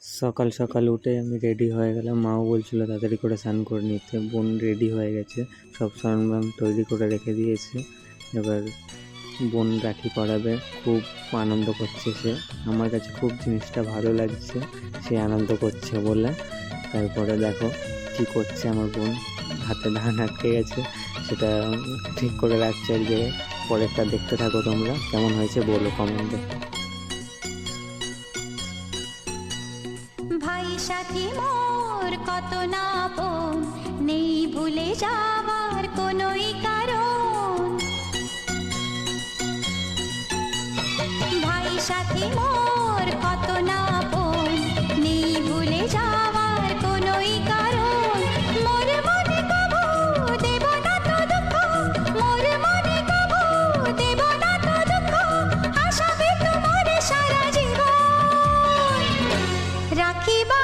সকাল সকাল উঠে আমি রেডি হয়ে গেলাম। মাও বলছিল তাড়াতাড়ি করে স্নান করে নিতে। বোন রেডি হয়ে গেছে, সব সরঞ্জাম তৈরি করে রেখে দিয়েছে। এবার বোন রাখি পরাবে, খুব আনন্দ করছে সে। আমার কাছে খুব জিনিসটা ভালো লাগছে, সে আনন্দ করছে বলে। তারপরে দেখো কি করছে আমার বোন, হাতে ধান আটকে গেছে, সেটা ঠিক করে রাখছে এক জায়গায়। পরেরটা দেখতে থাকো তোমরা, কেমন হয়েছে বলো কমেন্টে। ভাই সাথী মোর কত না আপন, নেই ভুলে যাওয়ার কোনোই কারণ। ভাই সাথী মোর কত না আপন, নেই ভুলে যাওয়ার কোনোই কারণ। মোর মনে কবু দেব না তো দুঃখ, মোর মনে কবু দেব না তো দুঃখ, আশাবে তোমার সারা জীবন রাখিবা।